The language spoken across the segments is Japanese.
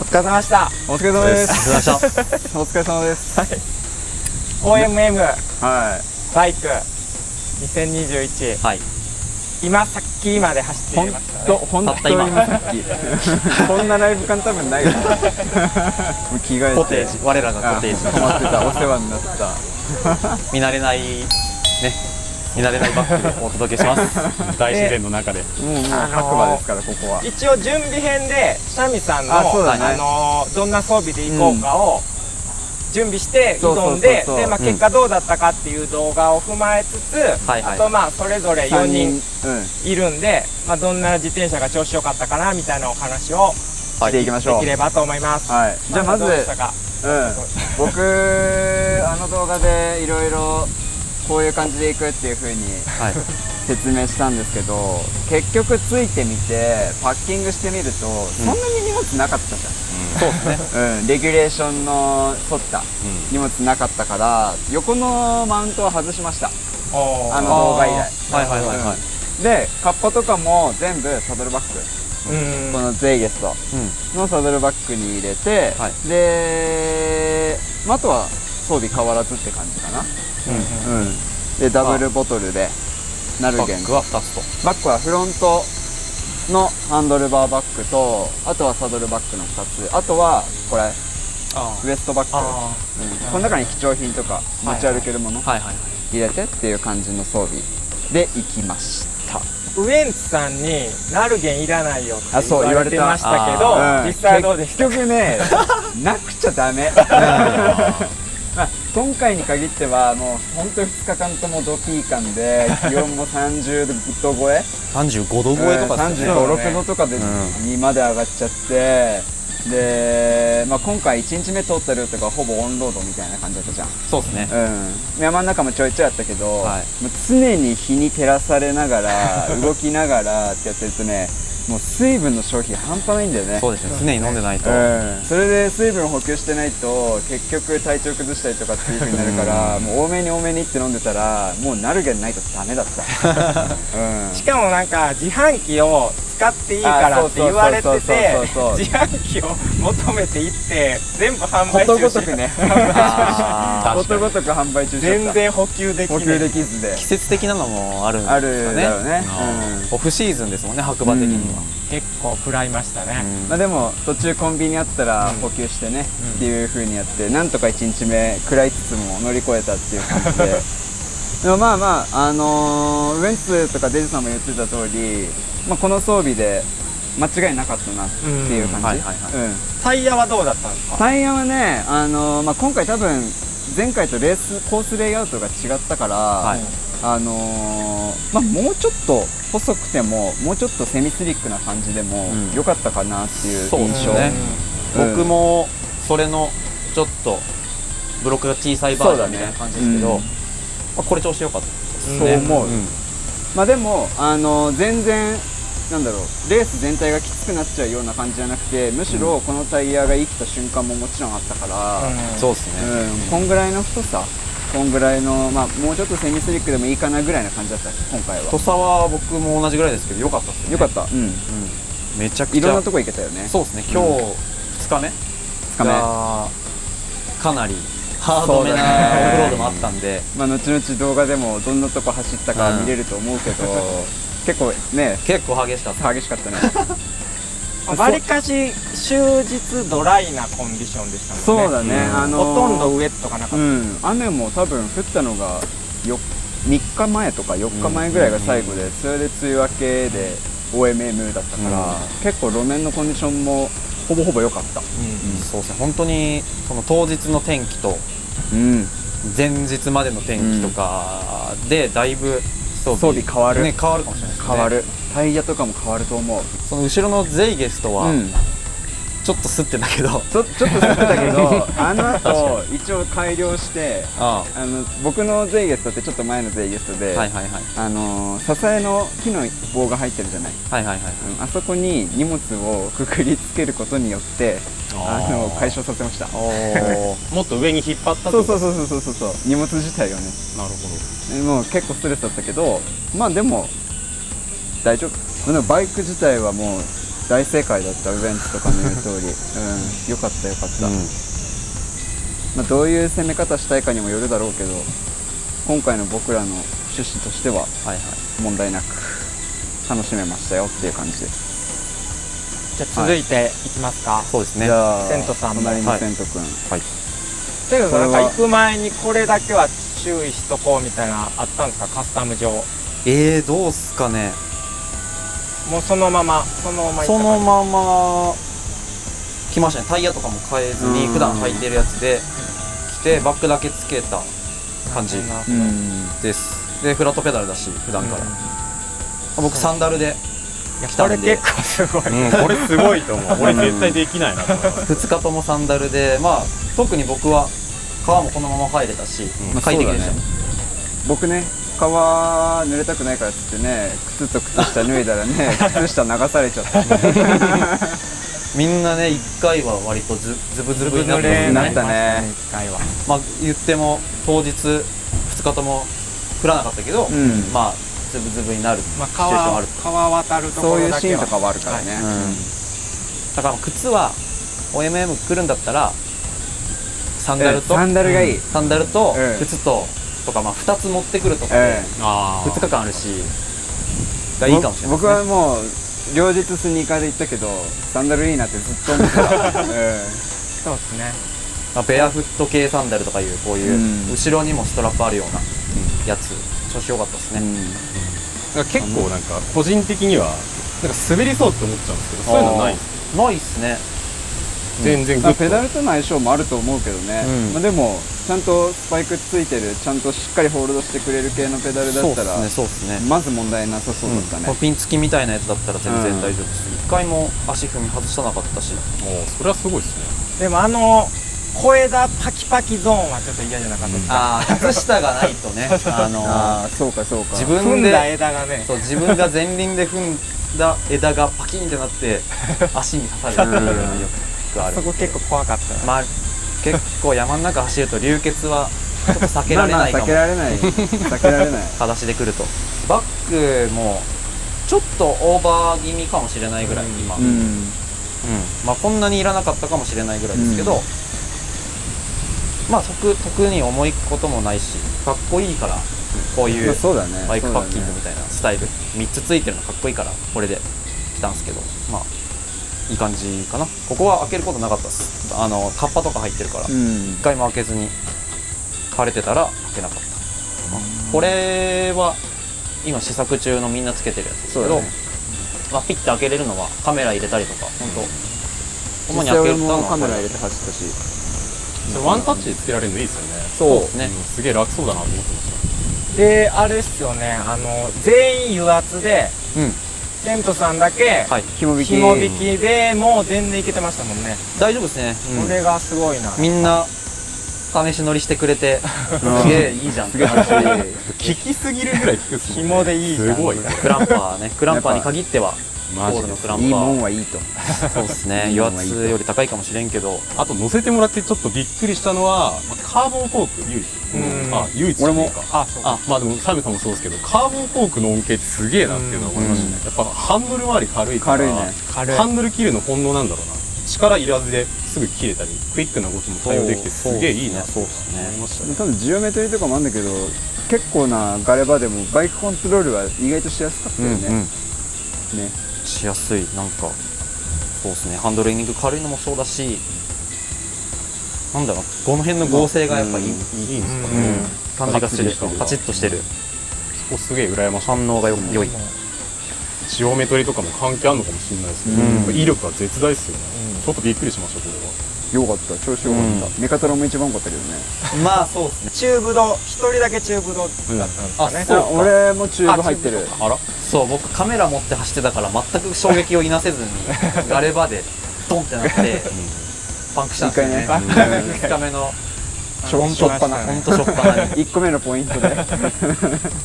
疲れ様でした。お疲れ様です。お疲れ様です。はい、OMM、はい、バイク2021、はい、今さっきまで走っていましたね。ほんと今さっきこんなライブ感多分ないよもう着替えてコテージ、我らがコテージ泊まってた、お世話になった見慣れないね、見慣れないバッグでお届けします大自然の中で。もう白馬ですから、ここは。一応準備編でシャミさんのどんな装備で行こうかを準備して挑んで、で、結果どうだったかっていう動画を踏まえつつ、あとそれぞれ4人いるんで、どんな自転車が調子良かったかなみたいなお話をしていきましょう。できればと思います。じゃあまず僕動画でいろいろこういう感じでいくっていう風に説明したんですけど、結局ついてみてパッキングしてみるとそんなに荷物なかったじゃん。そうですね。レギュレーションの沿った荷物なかったから、横のマウントは外しました。動画以来。でカッパとかも全部サドルバッグ、このゼイゲストのサドルバッグに入れて、であとは装備変わらずって感じかな。でダブルボトルでナルゲン、バッグは2つと。バッグはフロントのハンドルバーバッグと、あとはサドルバッグの2つ、あとはこれウエストバッグ、この中に貴重品とか持ち歩けるもの入れてっていう感じの装備で行きました。ウエンツさんにナルゲンいらないよって言われてましたけど、実際どうでした？結局ねなくちゃダメ今回に限ってはもう本当に2日間ともドピー感で気温も30度超え35度超えとかですね、35、6度とかでにまで上がっちゃって、で、今回1日目通ったルートがほぼオンロードみたいな感じだったじゃん。そうですね。山の中もちょいちょいあったけど、もう常に日に照らされながら動きながらってやってるとね、もう水分の消費半端ないんだよね。そうですね、常に飲んでないと、それで水分補給してないと結局体調崩したりとかっていう風になるからもう多めに多めにって飲んでたらもうナルゲンないとダメだったしかもなんか自販機を使っていいからって言われてて、自販機を求めていって全部販売中止、ことごとくねことごとく販売中止、全然補給できずで、季節的なのもあるんですかね。あるだろうね。オフシーズンですもんね、白馬的には。結構食らいましたね。でも途中コンビニあったら補給してねっていう風にやって、なんとか1日目食らいつつも乗り越えたっていう感じででもウエンツとかデジさんも言ってた通り、この装備で間違いなかったなっていう感じ。タイヤはどうだったんですか？タイヤはね、今回多分前回とコースレイアウトが違ったから、もうちょっと細くてももうちょっとセミスリックな感じでも良かったかなっていう印象。僕もそれのちょっとブロックが小さいバージョンみたいな感じですけど、これ調子良かったですね。そう思う。でも全然なんだろう、レース全体がきつくなっちゃうような感じじゃなくて、むしろこのタイヤが生きた瞬間ももちろんあったから、そうですね。こんぐらいの太さ、こんぐらいのもうちょっとセミスリックでもいいかなぐらいな感じだった今回は。太さは僕も同じぐらいですけど良かったですね。良かった。めちゃくちゃいろんなとこ行けたよね。そうですね。今日2日目がかなりハードめなオフロードもあったんで、後々動画でもどんなとこ走ったか見れると思うけど、結構激しかったね。わりかし終日ドライなコンディションでしたもんね。そうだね。ほとんどウエットがなかった。雨も多分降ったのが3日前とか4日前ぐらいが最後で、それで梅雨明けで OMM だったから、結構路面のコンディションもほぼほぼ良かった。そうですね。本当にその当日の天気と前日までの天気とかでだいぶ装備変わるね、変わるかもしれないですね。変わる。タイヤとかも変わると思う。その後ろのゼイゲストはちょっとすってたけど、ちょっとすってたけど後一応改良して、僕のゼイゲストってちょっと前のゼイゲストで、支えの木の棒が入ってるじゃない。あそこに荷物をくくりつけることによって解消させました。もっと上に引っ張ったってこと？そう荷物自体をね。なるほど。もう結構ストレスだったけど、でも大丈夫。バイク自体はもう大正解だった。ウベンツとかの言う通り、よかったよかった、まあ、どういう攻め方したいかにもよるだろうけど、今回の僕らの趣旨としては問題なく楽しめましたよっていう感じです。じゃあ続いていきますか。そうですね。じゃあセントさんも隣のセント君、だけどなんか行く前にこれだけは注意しとこうみたいなあったんですか、カスタム上。どうすかね。もうそのまま来ましたね。タイヤとかも変えずに普段履いてるやつで来て、バックだけつけた感じです。でフラットペダルだし普段から、僕サンダルで来たんで、これ結構すごい、これすごいと思う。俺絶対できないなと思います。2日ともサンダルで、まあ特に僕は川もこのまま入れたし、快適でした。僕ね、川濡れたくないからっつってね、靴と靴下脱いだらね靴下流されちゃったみんなね、1回は割とズブズブになったね。1回はまあ言っても当日2日とも降らなかったけど、まあズブズブになるシチュエーションある。川渡るところだけはそういうシーンとかはあるからね、だから靴は OMM 来るんだったらサンダルとサンダルがいい、サンダルと靴とか、まあ2つ持ってくるとかで2日間あるしがいいかもしれないですね。僕はもう両日スニーカーで行ったけどサンダルいいなってずっと思ってたそうですね。ベアフット系サンダルとかいうこういう後ろにもストラップあるようなやつ、調子良かったですね。結構なんか個人的にはなんか滑りそうって思っちゃうんですけど、そういうのはないんですか？ないっすね。全然グッと。ペダルとの相性もあると思うけどね、まあでもちゃんとスパイクついてる、ちゃんとしっかりホールドしてくれる系のペダルだったらそうですね。まず問題なさそうだったね、ピン付きみたいなやつだったら全然大丈夫です。1回も足踏み外さなかったし。それはすごいですね。でも小枝パキパキゾーンはちょっと嫌じゃなかったですか？靴下がないとね、そうかそうか、自分踏んだで枝がね、自分が前輪で踏んだ枝がパキンってなって足に刺さるっていうのがよくある。そこ結構怖かった。まあ結構山の中走ると流血はちょっと避けられないかも。避けられない裸足で来ると。バックもちょっとオーバー気味かもしれないぐらい今、まあこんなにいらなかったかもしれないぐらいですけど、まあ特に重いこともないし、かっこいいからこういうバイクパッキングみたいなスタイル3つついてるのかっこいいからこれで来たんですけど、まあいい感じかな。ここは開けることなかったです。カッパとか入ってるから1回も開けずに晴れてたら開けなかった。これは今試作中のみんなつけてるやつですけど、まあピッて開けれるのはカメラ入れたりとか、本当主に開けたのはカメラ入れて走ったし、ワンタッチでつけられるのいいですよね。そうですね。すげえ楽そうだなと思ってました。であれですよね、全員油圧で、テントさんだけ紐引きでもう全然いけてましたもんね。大丈夫ですね。これがすごいな。みんな試し乗りしてくれてすげえいいじゃんって話。聞きすぎるぐらい聞くっすもんね。紐でいいじゃん。すごい。クランパーね、クランパーに限ってはゴールのクランパーいいもんはいいと。そうですね。油圧より高いかもしれんけど、あと乗せてもらってちょっとびっくりしたのはカーボンフォーク唯一。唯一。俺も。まあでもサムさんもそうですけど、カーボンフォークの恩恵ってすげえなっていうのは思いましたね。やっぱハンドル周り軽いから、ハンドル切るの本能なんだろうな。力いらずですぐ切れたりクイックな動きも対応できてすげえいいなと思いましたね。多分ジオメトリーとかもあるんだけど、結構なガレ場でもバイクコントロールは意外としやすかったよね。しやすい。なんかそうですね。ハンドリング軽いのもそうだし、なんだろう、この辺の合成がやっぱいいんですかね。感じがする。パチッとしてる。そこすげえ羨ましい。反応が良い。ジオメトリとかも関係あるのかもしれないですけど、威力は絶大ですよね。ちょっとびっくりしましたこれは。よかった、調子よかった。メカトラも一番良かったけどね。まあそうですね。チューブド、一人だけチューブドだったんですかね。俺もチューブ入ってる。あら、そう、僕カメラ持って走ってたから全く衝撃をいなせずにガレ場でドンってなってパンクしたんですよね。2日目のしょっぱな、ほんとしょっぱなに1個目のポイントで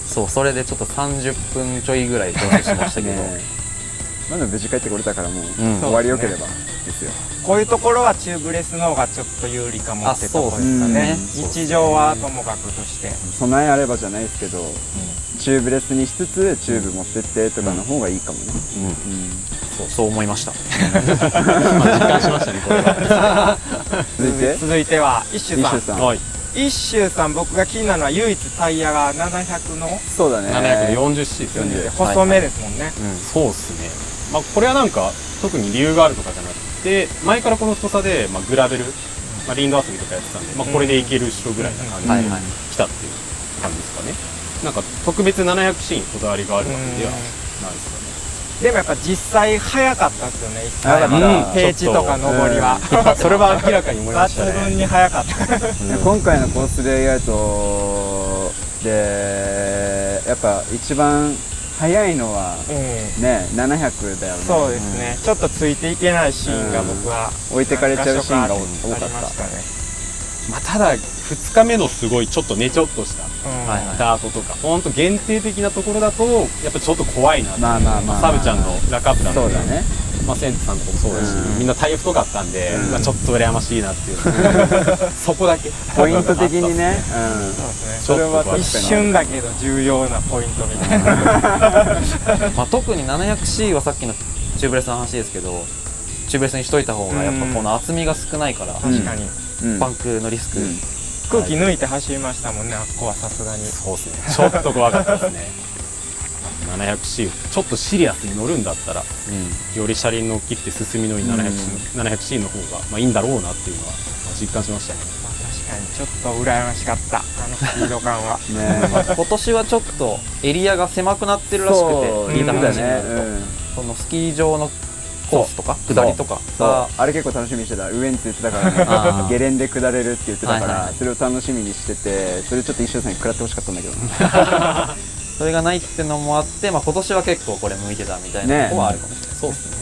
そう、それでちょっと30分ちょいぐらいドライブしましたけど、まだ無事帰ってこれたからもう終わりよければですよ。こういうところはチューブレスの方がちょっと有利かもってところですかね。日常はともかくとして備えあればじゃないですけど、チューブレスにしつつチューブ持ってってとかの方がいいかもね。そう思いました。実感しましたねこれは。続いてはイッシュさん。はい。イッシュさん、僕が気になるのは唯一タイヤが700のそうだね。740C ですよね。細めですもんね。そうですね。まあこれはなんか特に理由があるとかじゃなくて、前からこの太さでグラベル、林道遊びとかやってたんで、これでいけるっしょぐらいな感じで来たっていう感じですかね。なんか特別 700C にこだわりがあるわけではないですかね。でもやっぱ実際早かったですよね。平地とか上りは。それは明らかに思いましたね。抜群に早かった。今回のコースレイアウトでやっぱ一番速いのはね、700だよね。そうですね。ちょっとついていけないシーンが僕は置いてかれちゃうシーンが多かった。ただ2日目のすごいちょっとねちょっとしたダートとかほんと限定的なところだとやっぱちょっと怖いなって。サブちゃんのラカップだので、セントさんとかもそうだし、みんなタイヤ太かったんで、ちょっと羨ましいなっていうそこだけポイント的にね、それは一瞬だけど重要なポイントみたいな。特に 700C はさっきのチューブレスの話ですけど、チューブレスにしといた方がやっぱこの厚みが少ないから、確かにパンクのリスク、空気抜いて走りましたもんね、あっこはさすがに。そうですね、ちょっと怖かったですね。700C ちょっっとシリアスに乗るんだったら、より車輪の大きくて進みのいい 700C の方がいいんだろうなっていうのは実感しましたね。確かにちょっと羨ましかった、あのスピード感は。今年はちょっとエリアが狭くなってるらしくて、聞いた話によると、そのスキー場のコースとか下りとか、あれ結構楽しみにしてた。ウエンツ言ってたからね、ゲレンデ下れるって言ってたから、それを楽しみにしてて、それちょっと一緒さんに食らってほしかったんだけどそれがないってのもあって、今年は結構これ向いてたみたいなとこはあるかもしれない。そうですね。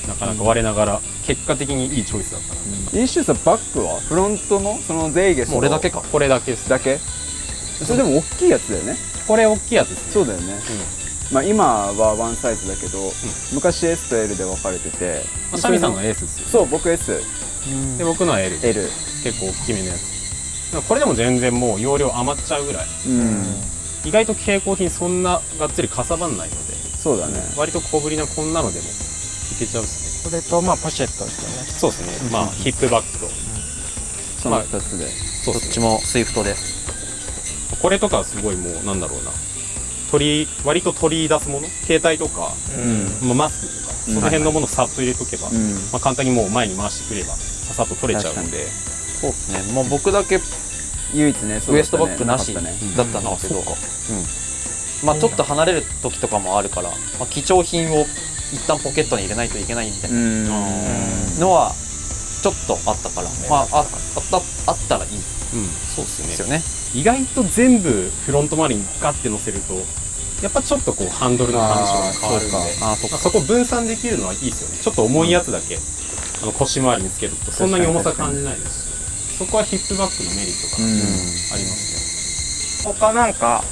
なかなか我ながら結果的にいいチョイスだったな。インシューさんバックはフロントのそのゼイゲスのこれだけか。これだけです。だけ？それでも大きいやつだよね。これ大きいやつですね。そうだよね。今はワンサイズだけど、昔 S と L で分かれてて、シャミさんの S ですよ。そう、僕 S で僕のは L。結構大きめのやつ。これでも全然もう容量余っちゃうぐらい。意外と携行品そんながっつりかさばんないので、そうだね、割と小ぶりなこんなのでもいけちゃうですね。これとポシェットですよね。そうですね。ヒップバッグとその2つで、どっちもスイフトで。これとかすごいもうなんだろうな、割と取り出すもの、携帯とかマスクとかその辺のものをさっと入れとけば、簡単にもう前に回してくればささっと取れちゃうので。そうですね。もう僕だけ唯一ね、ウエストバッグなしだったんですけど、ちょっと離れる時とかもあるから、貴重品を一旦ポケットに入れないといけないみたいなのはちょっとあったから、あったらいい。そうですよね。意外と全部フロント周りにガッて乗せるとやっぱちょっとこうハンドルの感触が変わるんで、そこ分散できるのはいいですよね。ちょっと重いやつだけ腰回りにつけるとそんなに重さ感じないですし、そこはヒップバッグのメリットがありますね。他なんか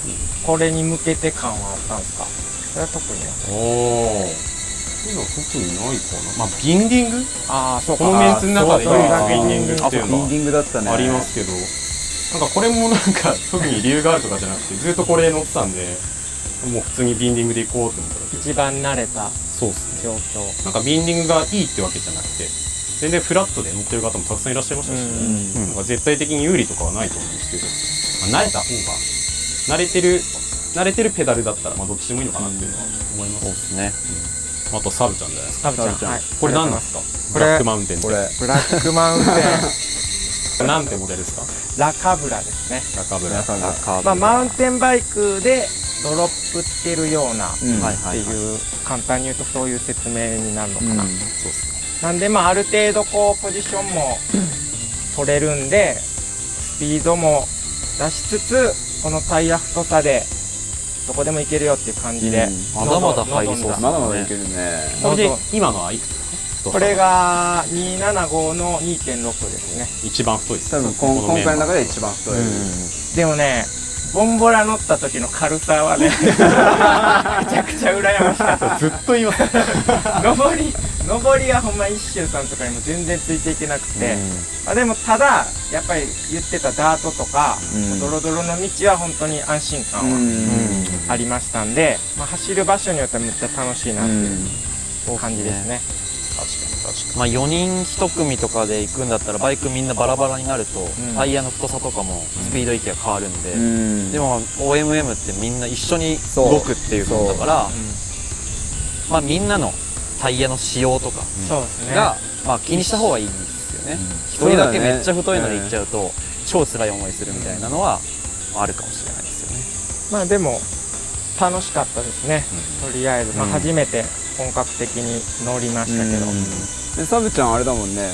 これに向けて感はあったんですか？それは特に今特にないかな。ビンディング、そうか、このメンツの中でビンディングっていうのはありますけど、なんかこれもなんか特に理由があるとかじゃなくてずっとこれ乗ってたんで、もう普通にビンディングで行こうと思ったら一番慣れた状況。なんかビンディングがいいってわけじゃなくて、全然フラットで乗ってる方もたくさんいらっしゃいましたし、なんか絶対的に有利とかはないと思うんですけど、慣れた方が慣れてるペダルだったらどっちでもいいのかなっていうのは思います。そうですね。あとサブちゃんじゃないですか。サブちゃん、これ何なんですか？ブラックマウンテン。ブラックマウンテンなんてモデルですか？ラカブラですね。ラカブラ。マウンテンバイクでドロップつけるようなっていう、簡単に言うとそういう説明になるのかな。なんである程度こうポジションも取れるんで、スピードも出しつつこのタイヤ太さでどこでも行けるよっていう感じで、まだまだ入りそうですね。まだまだいけるね。今のはいくつですか？これが275の 2.6 ですね。一番太いです。多分今回の中で一番太い。でもね、ボンボラ乗った時の軽さはねめちゃくちゃ羨ましかった。ずっと言います上りはほんま一周さんとかにも全然ついていけなくて、でもただやっぱり言ってたダートとか、ドロドロの道は本当に安心感はありましたんで、走る場所によってはめっちゃ楽しいなっていう。感じですね。まあ4人1組とかで行くんだったらバイクみんなバラバラになると、タイヤの太さとかもスピード域が変わるんで、でも OMM ってみんな一緒に動くっていうことだから、まあみんなのタイヤの仕様とかが、まあ気にした方がいいんですよね。一人だけめっちゃ太いので行っちゃうと超辛い思いするみたいなのはあるかもしれないですよね。まあでも楽しかったですね。とりあえず、まあ初めて本格的に乗りましたけど。サブちゃんあれだもんね、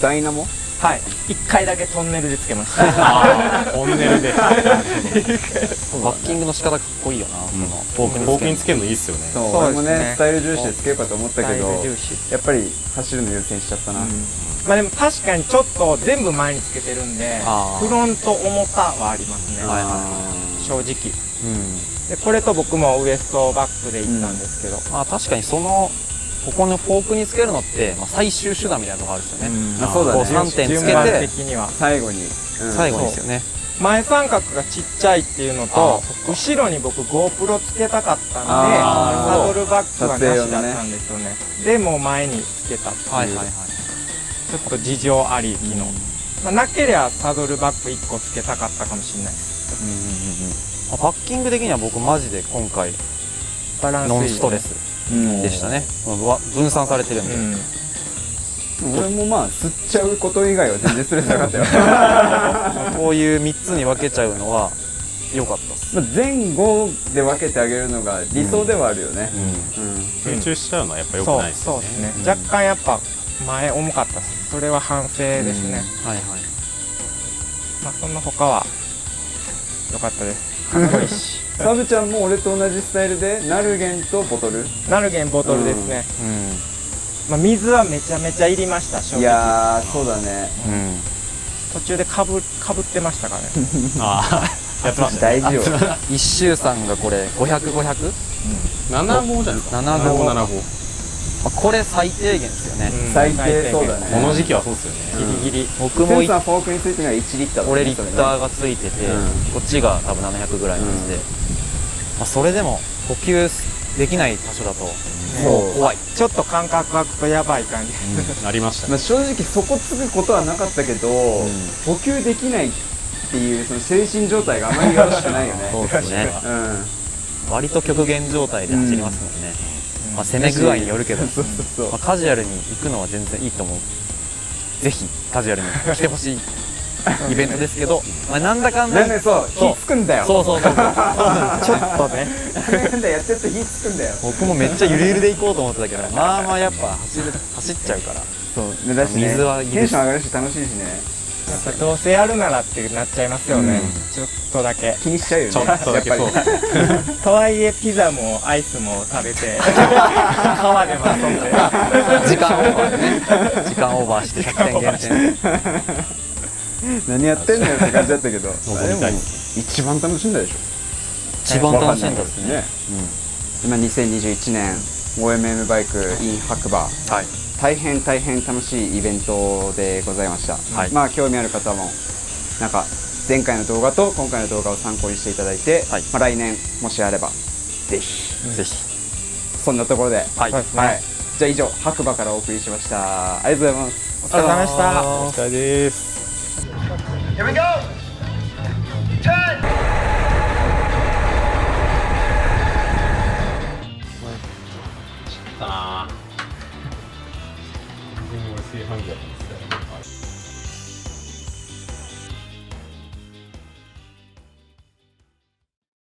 ダイナモ、はい、1回だけトンネルでつけました。トンネルでバッキングの仕方かっこいいよな、フォークにつけるのいいっすよね。そう俺もねスタイル重視でつけようかと思ったけど、やっぱり走るの優先しちゃったな。まあでも確かにちょっと全部前につけてるんでフロント重さはありますね、正直。でこれと僕もウエストバックで行ったんですけど、まあ確かにここのフォークにつけるのって、まあ、最終手段みたいなのがあるんですよね。そうだね。3点つけて最後にですよね。前三角がちっちゃいっていうのと、後ろに僕 GoPro つけたかったんでサドルバックはなしだったんですよね。でもう前につけたっていう、ちょっと事情ありの、まあ、なければサドルバック1個つけたかったかもしれないです。パッキング的には僕マジで今回ノンストレスでしたね。分散されてるんで、俺もまあ吸っちゃうこと以外は全然ストレスなかったよ。こういう3つに分けちゃうのは良かったっす。前後で分けてあげるのが理想ではあるよね。集中しちゃうのはやっぱ良くないですよね。そうですね。若干やっぱ前重かったです。それは反省ですね。はいはい。まあその他は良かったです。かっこいいし。サブちゃんも俺と同じスタイルでナルゲンとボトル。ナルゲンボトルですね。まあ水はめちゃめちゃいりました。正直。いやーそうだね。途中でかぶってましたからね。やってました。大事よ。一周さんがこれ500、500？ 7号じゃないですか。7号。これ最低限ですよね。最低そうだね。この時期はそうですよね。ギリギリ。僕もフォークについてるのは1リッター。これリッターがついてて、こっちが多分700ぐらいなんで、それでも補給できない箇所だともう怖い。ちょっと感覚空くとやばい感じ。ありましたね。正直そこつくことはなかったけど、補給できないっていうその精神状態があまりよろしくないよね。そうですね。割と極限状態で走りますもんね。攻め具合によるけど、カジュアルに行くのは全然いいと思う。ぜひカジュアルに来てほしいイベントですけど、なんだかんだそう火つくんだよ。そうちょっとねなんだやってると火つくんだよ。僕もめっちゃゆるゆるで行こうと思ってたけど、まあやっぱ走っちゃうから。そうだしね、水はいいです。テンション上がるし楽しいしね。どうせやるならってなっちゃいますよね。ちょっとだけ気にしちゃうよね。ちょっとだけそう。とはいえピザもアイスも食べて川でも遊んで時間オーバーね。時間オーバーして100点減点。何やってんのよって感じだったけど、でも一番楽しんだでしょ。一番楽しんだですね。今2021年 OMM バイク in 白馬、大変楽しいイベントでございました。まあ興味ある方もなんか前回の動画と今回の動画を参考にしていただいて、まあ来年もしあればぜひそんなところで、じゃあ以上白馬からお送りしました。ありがとうございます。お疲れ様でした。お疲れです。Here we go! Turn! We'll see you hungry.